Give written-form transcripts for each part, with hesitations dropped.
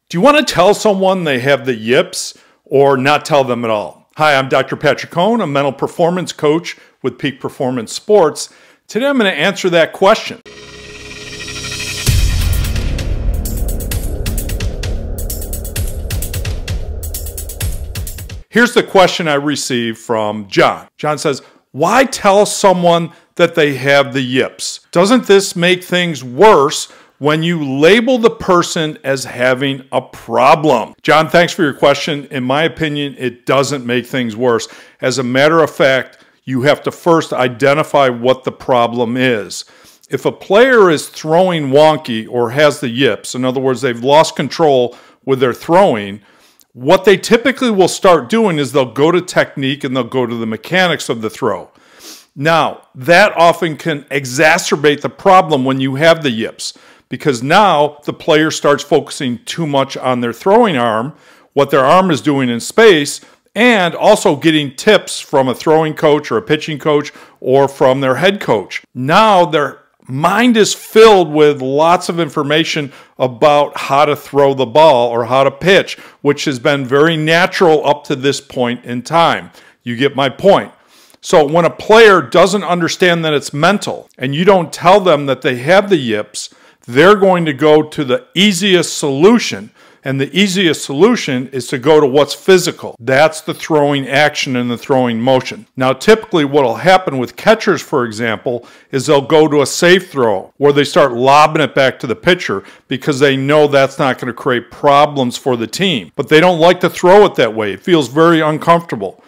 Do you want to tell someone they have the yips or not tell them at all? Hi, I'm Dr. Patrick Cohn, a mental performance coach with Peak Performance Sports. Today I'm going to answer that question. Here's the question I received from John. John says, why tell someone that they have the yips? Doesn't this make things worse when you label the person as having a problem? John, thanks for your question. In my opinion, it doesn't make things worse. As a matter of fact, you have to first identify what the problem is. If a player is throwing wonky or has the yips, in other words, they've lost control with their throwing, what they typically will start doing is they'll go to technique and they'll go to the mechanics of the throw. Now, that often can exacerbate the problem when you have the yips, because now the player starts focusing too much on their throwing arm, what their arm is doing in space, and also getting tips from a throwing coach or a pitching coach or from their head coach. Now their mind is filled with lots of information about how to throw the ball or how to pitch, which has been very natural up to this point in time. You get my point. So when a player doesn't understand that it's mental and you don't tell them that they have the yips, they're going to go to the easiest solution. And the easiest solution is to go to what's physical. That's the throwing action and the throwing motion. Now, typically what will happen with catchers, for example, is they'll go to a safe throw where they start lobbing it back to the pitcher because they know that's not going to create problems for the team. But they don't like to throw it that way. It feels very uncomfortable.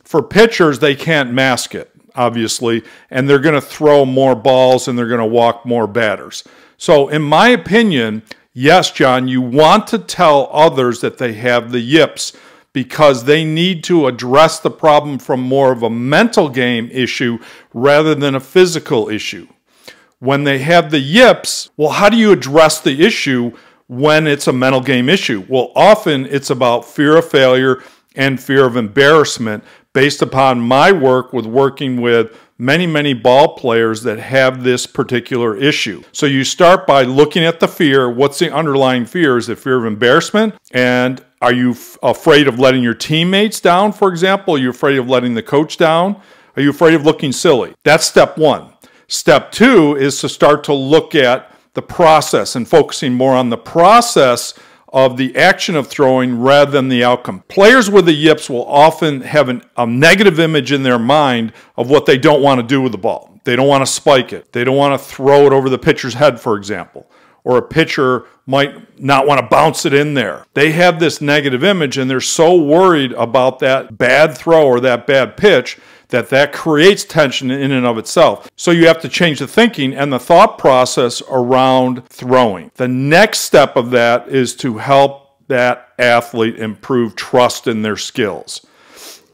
For pitchers, they can't mask it, obviously, and they're going to throw more balls and they're going to walk more batters. So in my opinion, yes, John, you want to tell others that they have the yips because they need to address the problem from more of a mental game issue rather than a physical issue. When they have the yips, well, how do you address the issue when it's a mental game issue? Well, often it's about fear of failure and fear of embarrassment based upon my work with working with many ball players that have this particular issue. So you start by looking at the fear. What's the underlying fear? Is it fear of embarrassment? And are you afraid of letting your teammates down, for example? Are you afraid of letting the coach down? Are you afraid of looking silly? That's step one. Step two is to start to look at the process and focusing more on the process of the action of throwing rather than the outcome. Players with the yips will often have a negative image in their mind of what they don't want to do with the ball. They don't want to spike it. They don't want to throw it over the pitcher's head, for example. Or a pitcher might not want to bounce it in there. They have this negative image and they're so worried about that bad throw or that bad pitch that creates tension in and of itself. So you have to change the thinking and the thought process around throwing. The next step of that is to help that athlete improve trust in their skills.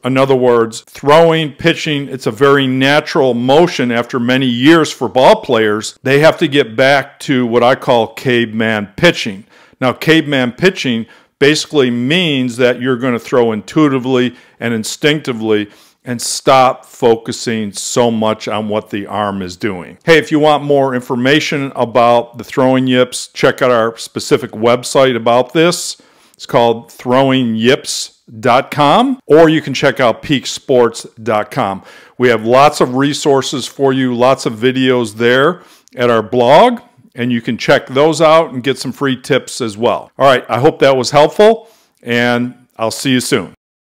In other words, throwing, pitching, it's a very natural motion after many years for ball players. They have to get back to what I call caveman pitching. Now, caveman pitching basically means that you're going to throw intuitively and instinctively and stop focusing so much on what the arm is doing. Hey, if you want more information about the throwing yips, check out our specific website about this. It's called throwingyips.com, or you can check out peaksports.com. We have lots of resources for you, lots of videos there at our blog, and you can check those out and get some free tips as well. All right, I hope that was helpful, and I'll see you soon.